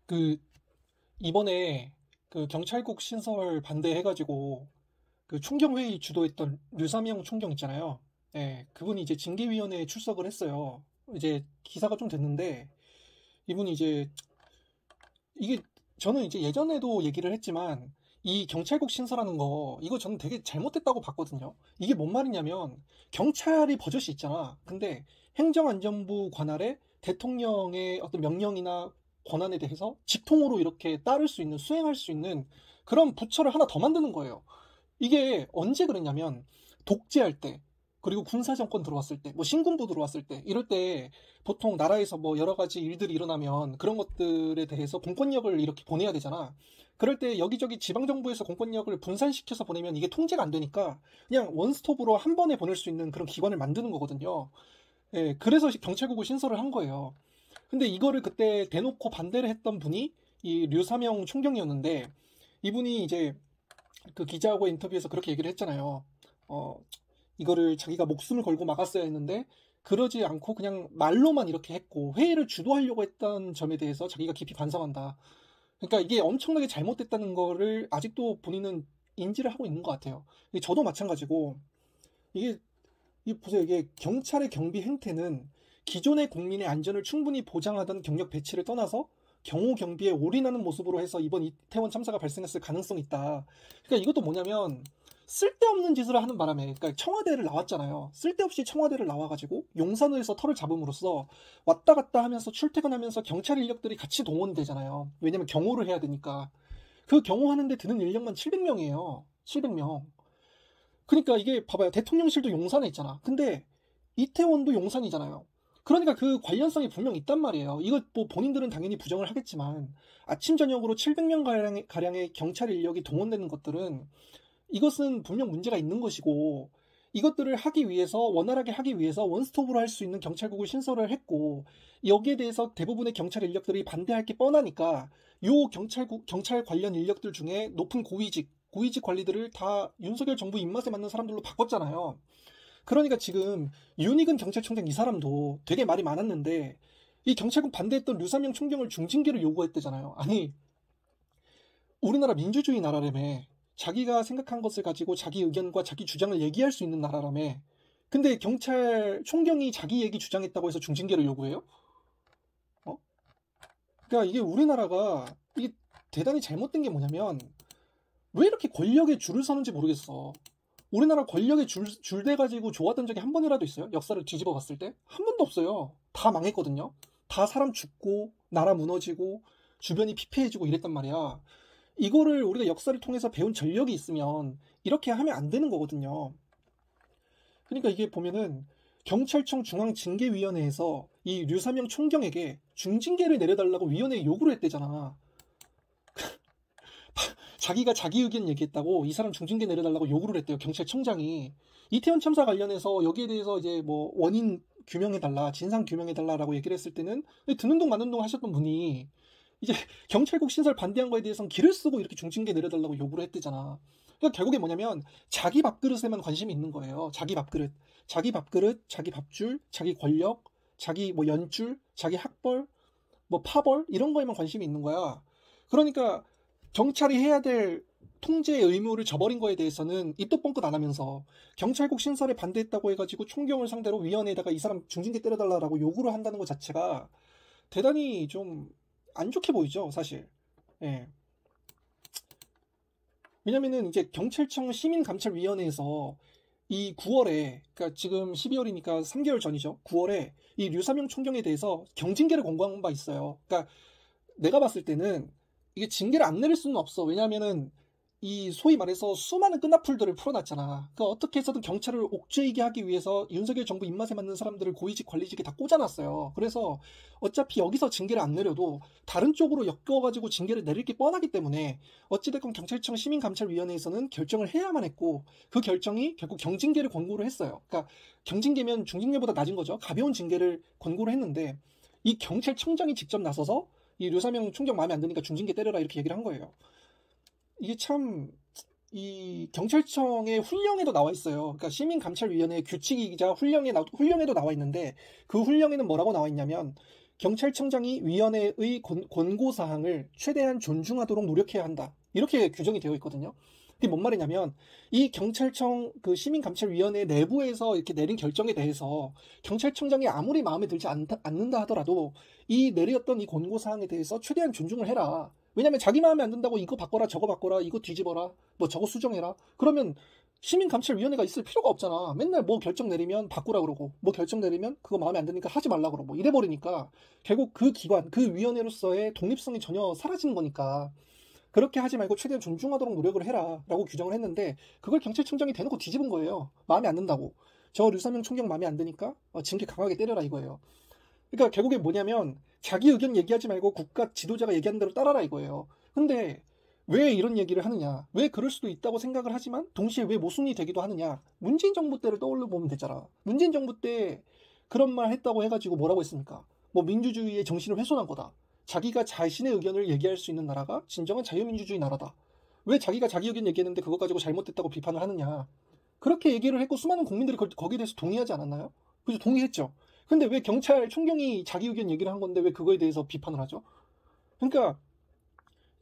그 이번에 그 경찰국 신설 반대해가지고 그 총경회의 주도했던 류삼영 총경 있잖아요. 네, 그분이 이제 징계위원회에 출석을 했어요. 이제 기사가 좀 됐는데 이분이 이제 이게 저는 이제 예전에도 얘기를 했지만 이 경찰국 신설하는 거 이거 저는 되게 잘못됐다고 봤거든요. 이게 뭔 말이냐면 경찰이 버젓이 있잖아. 근데 행정안전부 관할에 대통령의 어떤 명령이나 권한에 대해서 직통으로 이렇게 따를 수 있는 수행할 수 있는 그런 부처를 하나 더 만드는 거예요. 이게 언제 그랬냐면 독재할 때 그리고 군사정권 들어왔을 때, 뭐 신군부 들어왔을 때, 이럴 때 보통 나라에서 뭐 여러 가지 일들이 일어나면 그런 것들에 대해서 공권력을 이렇게 보내야 되잖아. 그럴 때 여기저기 지방정부에서 공권력을 분산시켜서 보내면 이게 통제가 안 되니까 그냥 원스톱으로 한 번에 보낼 수 있는 그런 기관을 만드는 거거든요. 예, 그래서 경찰국을 신설을 한 거예요. 근데 이거를 그때 대놓고 반대를 했던 분이 이 류사명 총경이었는데 이분이 이제 그 기자하고 인터뷰에서 그렇게 얘기를 했잖아요. 어, 이거를 자기가 목숨을 걸고 막았어야 했는데 그러지 않고 그냥 말로만 이렇게 했고 회의를 주도하려고 했던 점에 대해서 자기가 깊이 반성한다. 그러니까 이게 엄청나게 잘못됐다는 거를 아직도 본인은 인지를 하고 있는 것 같아요. 저도 마찬가지고 이게 보세요. 이게 경찰의 경비 행태는 기존의 국민의 안전을 충분히 보장하던 경력 배치를 떠나서 경호 경비에 올인하는 모습으로 해서 이번 이태원 참사가 발생했을 가능성이 있다. 그러니까 이것도 뭐냐면 쓸데없는 짓을 하는 바람에 그러니까 청와대를 나왔잖아요. 쓸데없이 청와대를 나와가지고 용산에서 털을 잡음으로써 왔다 갔다 하면서 출퇴근하면서 경찰 인력들이 같이 동원이 되잖아요. 왜냐면 경호를 해야 되니까. 그 경호하는데 드는 인력만 700명이에요. 700명. 그러니까 이게 봐봐요. 대통령실도 용산에 있잖아. 근데 이태원도 용산이잖아요. 그러니까 그 관련성이 분명 있단 말이에요. 이거 뭐 본인들은 당연히 부정을 하겠지만 아침 저녁으로 700명 가량의 경찰 인력이 동원되는 것들은 이것은 분명 문제가 있는 것이고 이것들을 하기 위해서 원활하게 하기 위해서 원스톱으로 할 수 있는 경찰국을 신설을 했고 여기에 대해서 대부분의 경찰 인력들이 반대할 게 뻔하니까 요 경찰 관련 인력들 중에 높은 고위직 관리들을 다 윤석열 정부 입맛에 맞는 사람들로 바꿨잖아요. 그러니까 지금 윤익은 경찰청장 이 사람도 되게 말이 많았는데 이 경찰국 반대했던 류삼영 총경을 중징계를 요구했대잖아요. 아니 우리나라 민주주의 나라라며 자기가 생각한 것을 가지고 자기 의견과 자기 주장을 얘기할 수 있는 나라라며 근데 경찰 총경이 자기 얘기 주장했다고 해서 중징계를 요구해요? 어? 그러니까 이게 우리나라가 이게 대단히 잘못된 게 뭐냐면 왜 이렇게 권력에 줄을 서는지 모르겠어. 우리나라 권력에 줄대 가지고 좋았던 적이 한 번이라도 있어요? 역사를 뒤집어 봤을 때? 한 번도 없어요. 다 망했거든요. 다 사람 죽고 나라 무너지고 주변이 피폐해지고 이랬단 말이야. 이거를 우리가 역사를 통해서 배운 전력이 있으면 이렇게 하면 안 되는 거거든요. 그러니까 이게 보면은 경찰청 중앙징계위원회에서 이 류사명 총경에게 중징계를 내려달라고 위원회에 요구를 했대잖아. 자기가 자기 의견 얘기했다고 이 사람 중징계 내려달라고 요구를 했대요. 경찰청장이. 이태원 참사 관련해서 여기에 대해서 이제 뭐 원인 규명해달라, 진상 규명해달라라고 얘기를 했을 때는 드는 동 마는 동 하셨던 분이 이제 경찰국 신설 반대한 거에 대해서는 기를 쓰고 이렇게 중징계 내려달라고 요구를 했대잖아. 그러니까 결국에 뭐냐면 자기 밥그릇에만 관심이 있는 거예요. 자기 밥그릇. 자기 밥그릇, 자기 밥줄, 자기 권력, 자기 뭐 연줄, 자기 학벌, 뭐 파벌 이런 거에만 관심이 있는 거야. 그러니까 경찰이 해야 될 통제 의무를 저버린 거에 대해서는 입도 뻥끗 안 하면서 경찰국 신설에 반대했다고 해가지고 총경을 상대로 위원회에다가 이 사람 중징계 때려달라고 요구를 한다는 것 자체가 대단히 좀 안 좋게 보이죠, 사실. 예. 왜냐면은 이제 경찰청 시민감찰위원회에서 이 9월에, 그러니까 지금 12월이니까 3개월 전이죠. 9월에 이 류사명 총경에 대해서 경징계를 권고한 바 있어요. 그러니까 내가 봤을 때는 이게 징계를 안 내릴 수는 없어. 왜냐면은 이 소위 말해서 수많은 끈앞풀들을 풀어놨잖아. 그러니까 어떻게 해서든 경찰을 옥죄이게 하기 위해서 윤석열 정부 입맛에 맞는 사람들을 고위직 관리직에 다 꽂아놨어요. 그래서 어차피 여기서 징계를 안 내려도 다른 쪽으로 엮여가지고 징계를 내릴 게 뻔하기 때문에 어찌됐건 경찰청 시민감찰위원회에서는 결정을 해야만 했고 그 결정이 결국 경징계를 권고를 했어요. 그러니까 경징계면 중징계보다 낮은 거죠. 가벼운 징계를 권고를 했는데 이 경찰청장이 직접 나서서 이 류사명 총경 마음에 안 드니까 중징계 때려라 이렇게 얘기를 한 거예요. 이게 참, 이 경찰청의 훈령에도 나와 있어요. 그러니까 시민감찰위원회 규칙이자 훈령에도 나와 있는데 그 훈령에는 뭐라고 나와 있냐면 경찰청장이 위원회의 권고사항을 최대한 존중하도록 노력해야 한다. 이렇게 규정이 되어 있거든요. 그게 뭔 말이냐면 이 경찰청 그 시민감찰위원회 내부에서 이렇게 내린 결정에 대해서 경찰청장이 아무리 마음에 들지 않는다 하더라도 이 내렸던 이 권고사항에 대해서 최대한 존중을 해라. 왜냐면 자기 마음에 안 든다고 이거 바꿔라 저거 바꿔라 이거 뒤집어라 뭐 저거 수정해라. 그러면 시민감찰위원회가 있을 필요가 없잖아. 맨날 뭐 결정 내리면 바꾸라 그러고 뭐 결정 내리면 그거 마음에 안 드니까 하지 말라 그러고 뭐 이래버리니까 결국 그 기관 그 위원회로서의 독립성이 전혀 사라지는 거니까 그렇게 하지 말고 최대한 존중하도록 노력을 해라 라고 규정을 했는데 그걸 경찰청장이 대놓고 뒤집은 거예요. 마음에 안 든다고. 저 류사명 총경 마음에 안 드니까 징계 강하게 때려라 이거예요. 그러니까 결국에 뭐냐면 자기 의견 얘기하지 말고 국가 지도자가 얘기하는 대로 따라라 이거예요. 근데 왜 이런 얘기를 하느냐? 왜 그럴 수도 있다고 생각을 하지만 동시에 왜 모순이 되기도 하느냐? 문재인 정부 때를 떠올려 보면 되잖아. 문재인 정부 때 그런 말 했다고 해가지고 뭐라고 했습니까? 뭐 민주주의의 정신을 훼손한 거다. 자기가 자신의 의견을 얘기할 수 있는 나라가 진정한 자유민주주의 나라다. 왜 자기가 자기 의견 얘기했는데 그거 가지고 잘못됐다고 비판을 하느냐? 그렇게 얘기를 했고 수많은 국민들이 거기에 대해서 동의하지 않았나요? 그래서 동의했죠. 근데 왜 경찰 총경이 자기 의견 얘기를 한 건데 왜 그거에 대해서 비판을 하죠? 그러니까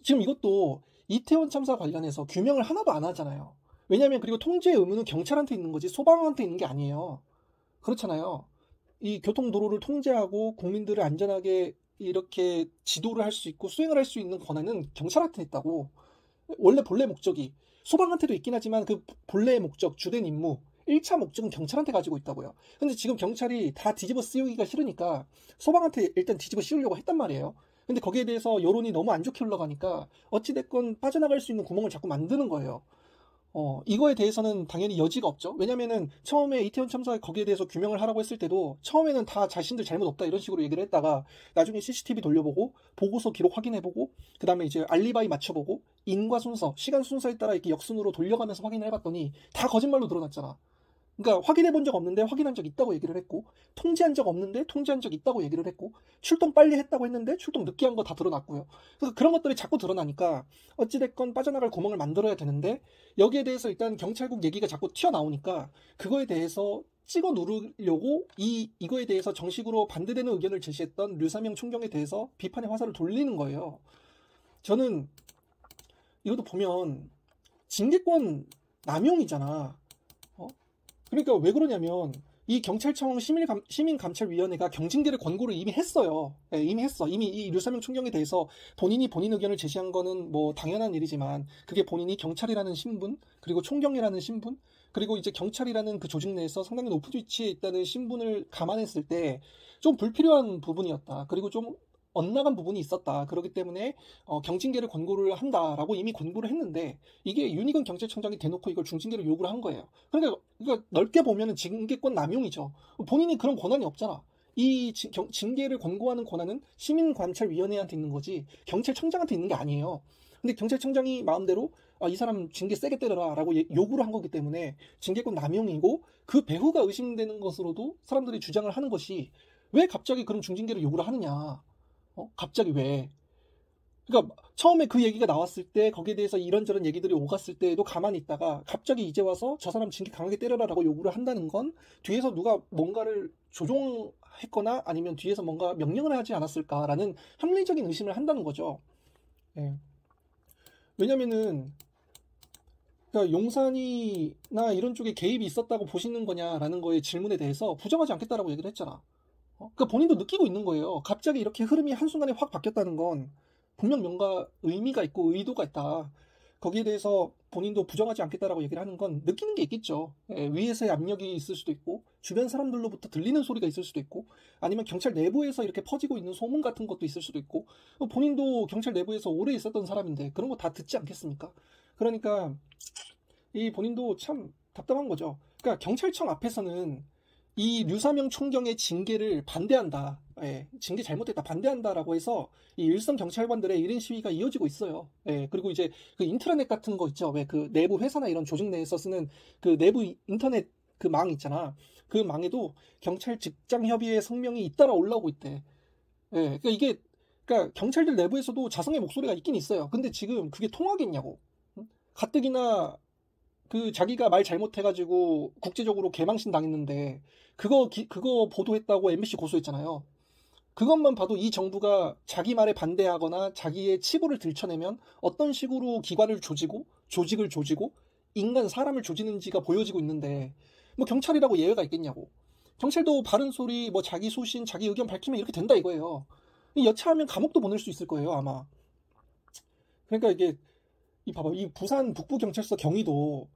지금 이것도 이태원 참사 관련해서 규명을 하나도 안 하잖아요. 왜냐하면 그리고 통제의 의무는 경찰한테 있는 거지 소방한테 있는 게 아니에요. 그렇잖아요. 이 교통도로를 통제하고 국민들을 안전하게 이렇게 지도를 할 수 있고 수행을 할 수 있는 권한은 경찰한테 있다고. 원래 본래 목적이 소방한테도 있긴 하지만 그 본래의 목적, 주된 임무 1차 목적은 경찰한테 가지고 있다고요. 근데 지금 경찰이 다 뒤집어 씌우기가 싫으니까 소방한테 일단 뒤집어 씌우려고 했단 말이에요. 근데 거기에 대해서 여론이 너무 안 좋게 흘러가니까 어찌됐건 빠져나갈 수 있는 구멍을 자꾸 만드는 거예요. 이거에 대해서는 당연히 여지가 없죠. 왜냐면은 처음에 이태원 참사 거기에 대해서 규명을 하라고 했을 때도 처음에는 다 자신들 잘못 없다 이런 식으로 얘기를 했다가 나중에 CCTV 돌려보고 보고서 기록 확인해보고 그 다음에 이제 알리바이 맞춰보고 인과 순서, 시간 순서에 따라 이렇게 역순으로 돌려가면서 확인을 해봤더니 다 거짓말로 드러났잖아. 그러니까 확인해 본 적 없는데 확인한 적 있다고 얘기를 했고 통지한 적 없는데 통지한 적 있다고 얘기를 했고 출동 빨리 했다고 했는데 출동 늦게 한 거 다 드러났고요. 그래서 그런 것들이 자꾸 드러나니까 어찌됐건 빠져나갈 구멍을 만들어야 되는데 여기에 대해서 일단 경찰국 얘기가 자꾸 튀어나오니까 그거에 대해서 찍어 누르려고 이거에 대해서 정식으로 반대되는 의견을 제시했던 류사명 총경에 대해서 비판의 화살을 돌리는 거예요. 저는 이것도 보면 징계권 남용이잖아. 그러니까 왜 그러냐면 이 경찰청 시민감찰위원회가 경징계를 권고를 이미 했어요. 네, 이미 했어. 이미 이 류사명 총경에 대해서 본인이 본인 의견을 제시한 거는 뭐 당연한 일이지만 그게 본인이 경찰이라는 신분 그리고 총경이라는 신분 그리고 이제 경찰이라는 그 조직 내에서 상당히 높은 위치에 있다는 신분을 감안했을 때 좀 불필요한 부분이었다. 그리고 좀 엇나간 부분이 있었다. 그렇기 때문에 경징계를 권고를 한다라고 이미 권고를 했는데 이게 윤희근 경찰청장이 대놓고 이걸 중징계를 요구를 한 거예요. 그러니까 넓게 보면은 징계권 남용이죠. 본인이 그런 권한이 없잖아. 이 징계를 권고하는 권한은 시민관찰위원회한테 있는 거지 경찰청장한테 있는 게 아니에요. 근데 경찰청장이 마음대로 이 사람 징계 세게 때려라라고 요구를 한 거기 때문에 징계권 남용이고 그 배후가 의심되는 것으로도 사람들이 주장을 하는 것이 왜 갑자기 그런 중징계를 요구를 하느냐. 갑자기 왜? 그러니까 처음에 그 얘기가 나왔을 때 거기에 대해서 이런저런 얘기들이 오갔을 때도 가만히 있다가 갑자기 이제 와서 저 사람 징계 강하게 때려라라고 요구를 한다는 건 뒤에서 누가 뭔가를 조종했거나 아니면 뒤에서 뭔가 명령을 하지 않았을까라는 합리적인 의심을 한다는 거죠. 예. 왜냐면은 그러니까 용산이나 이런 쪽에 개입이 있었다고 보시는 거냐라는 거에 질문에 대해서 부정하지 않겠다라고 얘기를 했잖아. 그러니까 본인도 느끼고 있는 거예요. 갑자기 이렇게 흐름이 한순간에 확 바뀌었다는 건 분명 뭔가 의미가 있고 의도가 있다. 거기에 대해서 본인도 부정하지 않겠다라고 얘기를 하는 건 느끼는 게 있겠죠. 위에서의 압력이 있을 수도 있고 주변 사람들로부터 들리는 소리가 있을 수도 있고 아니면 경찰 내부에서 이렇게 퍼지고 있는 소문 같은 것도 있을 수도 있고 본인도 경찰 내부에서 오래 있었던 사람인데 그런 거 다 듣지 않겠습니까? 그러니까 이 본인도 참 답답한 거죠. 그러니까 경찰청 앞에서는 이 류사명 총경의 징계를 반대한다. 징계 잘못됐다. 반대한다라고 해서 이 일선 경찰관들의 1인 시위가 이어지고 있어요. 그리고 이제 그 인트라넷 같은 거 있죠. 왜 그 내부 회사나 이런 조직 내에서 쓰는 그 내부 인터넷 그 망 있잖아. 그 망에도 경찰 직장 협의회 성명이 잇따라 올라오고 있대. 그러니까 이게 그러니까 경찰들 내부에서도 자성의 목소리가 있긴 있어요. 근데 지금 그게 통하겠냐고. 가뜩이나 그 자기가 말 잘못해가지고 국제적으로 개망신 당했는데 그거 보도했다고 MBC 고소했잖아요. 그것만 봐도 이 정부가 자기 말에 반대하거나 자기의 치부를 들춰내면 어떤 식으로 기관을 조지고 조직을 조지고 인간 사람을 조지는지가 보여지고 있는데 뭐 경찰이라고 예외가 있겠냐고. 경찰도 바른 소리 뭐 자기 소신 자기 의견 밝히면 이렇게 된다 이거예요. 여차하면 감옥도 보낼 수 있을 거예요 아마. 그러니까 이게 봐봐 이 부산 북부경찰서 경위도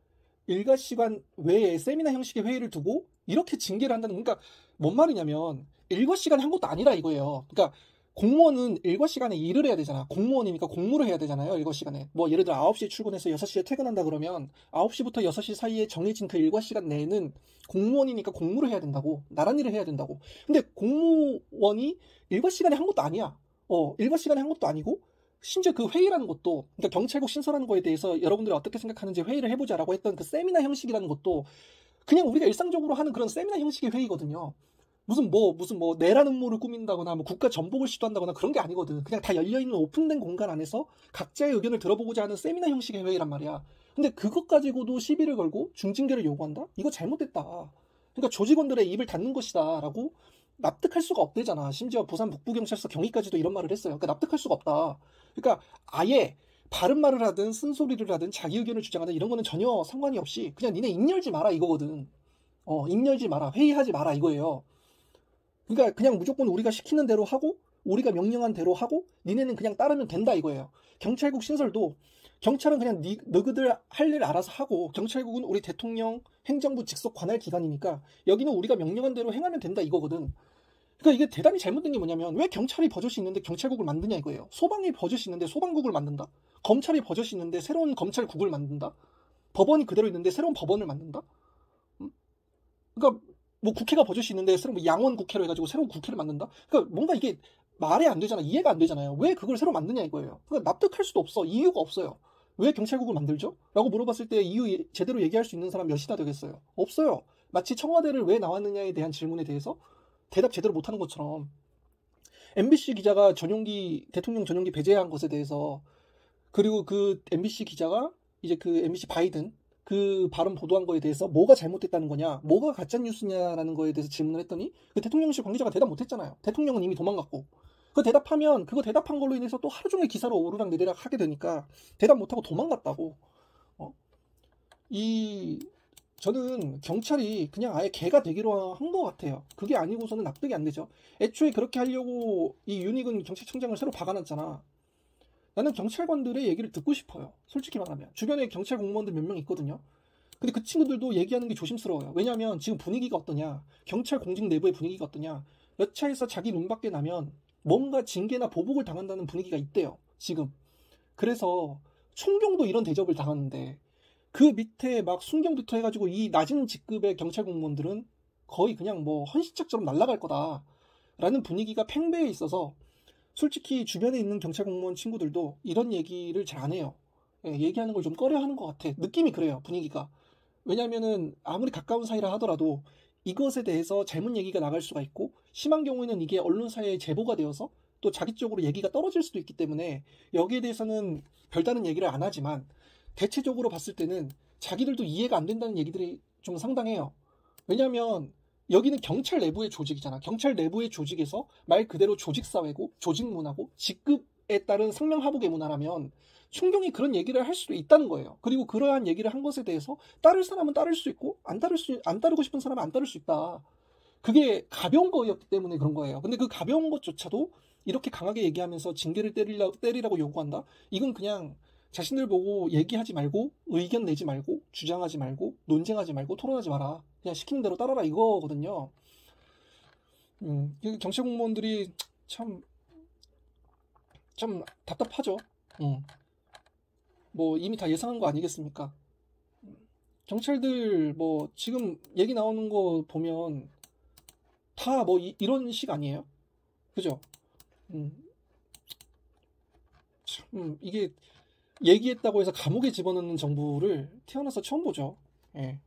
일과 시간 외에 세미나 형식의 회의를 두고 이렇게 징계를 한다는 그러니까 뭔 말이냐면 일과 시간에 한 것도 아니라 이거예요. 그러니까 공무원은 일과 시간에 일을 해야 되잖아. 공무원이니까 공무를 해야 되잖아요. 일과 시간에. 뭐 예를 들어 9시에 출근해서 6시에 퇴근한다 그러면 9시부터 6시 사이에 정해진 그 일과 시간 내에는 공무원이니까 공무를 해야 된다고. 나란 일을 해야 된다고. 근데 공무원이 일과 시간에 한 것도 아니야. 일과 시간에 한 것도 아니고 심지어 그 회의라는 것도 그러니까 경찰국 신설하는 거에 대해서 여러분들이 어떻게 생각하는지 회의를 해보자라고 했던 그 세미나 형식이라는 것도 그냥 우리가 일상적으로 하는 그런 세미나 형식의 회의거든요. 무슨 뭐 내란 음모를 꾸민다거나 뭐 국가 전복을 시도한다거나 그런 게 아니거든. 그냥 다 열려있는 오픈된 공간 안에서 각자의 의견을 들어보고자 하는 세미나 형식의 회의란 말이야. 근데 그것 가지고도 시비를 걸고 중징계를 요구한다? 이거 잘못됐다. 그러니까 조직원들의 입을 닫는 것이다 라고 납득할 수가 없대잖아. 심지어 부산 북부경찰서 경위까지도 이런 말을 했어요. 그러니까 납득할 수가 없다. 그러니까 아예 바른 말을 하든 쓴소리를 하든 자기 의견을 주장하든 이런 거는 전혀 상관이 없이 그냥 니네 입 열지 마라 이거거든. 입 열지 마라. 회의하지 마라 이거예요. 그러니까 그냥 무조건 우리가 시키는 대로 하고 우리가 명령한 대로 하고 니네는 그냥 따르면 된다 이거예요. 경찰국 신설도 경찰은 그냥 너희들 할 일 알아서 하고 경찰국은 우리 대통령 행정부 직속 관할 기관이니까 여기는 우리가 명령한 대로 행하면 된다 이거거든. 그러니까 이게 대단히 잘못된 게 뭐냐면 왜 경찰이 버젓이 있는데 경찰국을 만드냐 이거예요. 소방이 버젓이 있는데 소방국을 만든다. 검찰이 버젓이 있는데 새로운 검찰국을 만든다. 법원이 그대로 있는데 새로운 법원을 만든다. 그러니까 뭐 국회가 버젓이 있는데 새로운 뭐 양원 국회로 해가지고 새로운 국회를 만든다. 그러니까 뭔가 이게 말이 안 되잖아. 이해가 안 되잖아요. 왜 그걸 새로 만드냐 이거예요. 그러니까 납득할 수도 없어. 이유가 없어요. 왜 경찰국을 만들죠? 라고 물어봤을 때 이유 제대로 얘기할 수 있는 사람 몇이나 되겠어요? 없어요. 마치 청와대를 왜 나왔느냐에 대한 질문에 대해서 대답 제대로 못하는 것처럼 MBC 기자가 대통령 전용기 배제한 것에 대해서 그리고 그 MBC 기자가 이제 그 MBC 바이든 그 발언 보도한 거에 대해서 뭐가 잘못됐다는 거냐, 뭐가 가짜 뉴스냐라는 거에 대해서 질문을 했더니 그 대통령실 관계자가 대답 못했잖아요. 대통령은 이미 도망갔고 그 대답하면 그거 대답한 걸로 인해서 또 하루 종일 기사로 오르락 내리락 하게 되니까 대답 못하고 도망갔다고. 저는 경찰이 그냥 아예 개가 되기로 한 것 같아요. 그게 아니고서는 납득이 안 되죠. 애초에 그렇게 하려고 이 윤익은 경찰청장을 새로 박아놨잖아. 나는 경찰관들의 얘기를 듣고 싶어요. 솔직히 말하면. 주변에 경찰 공무원들 몇 명 있거든요. 근데 그 친구들도 얘기하는 게 조심스러워요. 왜냐하면 지금 분위기가 어떠냐. 경찰 공직 내부의 분위기가 어떠냐. 여차해서 자기 눈 밖에 나면 뭔가 징계나 보복을 당한다는 분위기가 있대요. 지금. 그래서 총경도 이런 대접을 당하는데 그 밑에 막 순경부터 해가지고 이 낮은 직급의 경찰 공무원들은 거의 그냥 뭐 헌시짝처럼 날아갈 거다라는 분위기가 팽배해 있어서 솔직히 주변에 있는 경찰 공무원 친구들도 이런 얘기를 잘 안 해요. 얘기하는 걸 좀 꺼려하는 것 같아. 느낌이 그래요. 분위기가. 왜냐면은 아무리 가까운 사이라 하더라도 이것에 대해서 잘못 얘기가 나갈 수가 있고 심한 경우에는 이게 언론사에 제보가 되어서 또 자기 쪽으로 얘기가 떨어질 수도 있기 때문에 여기에 대해서는 별다른 얘기를 안 하지만 대체적으로 봤을 때는 자기들도 이해가 안 된다는 얘기들이 좀 상당해요. 왜냐하면 여기는 경찰 내부의 조직이잖아. 경찰 내부의 조직에서 말 그대로 조직사회고 조직문화고 직급에 따른 상명하복의 문화라면 충분히 그런 얘기를 할 수도 있다는 거예요. 그리고 그러한 얘기를 한 것에 대해서 따를 사람은 따를 수 있고 안 따르고 싶은 사람은 안 따를 수 있다. 그게 가벼운 거였기 때문에 그런 거예요. 근데 그 가벼운 것조차도 이렇게 강하게 얘기하면서 징계를 때리라고 요구한다? 이건 그냥 자신들 보고 얘기하지 말고 의견 내지 말고 주장하지 말고 논쟁하지 말고 토론하지 마라. 그냥 시키는 대로 따라라 이거거든요. 경찰 공무원들이 참 답답하죠. 뭐 이미 다 예상한 거 아니겠습니까? 경찰들 뭐 지금 얘기 나오는 거 보면 다 뭐 이런 식 아니에요? 그죠? 이게 얘기했다고 해서 감옥에 집어넣는 정부를 태어나서 처음 보죠. 예.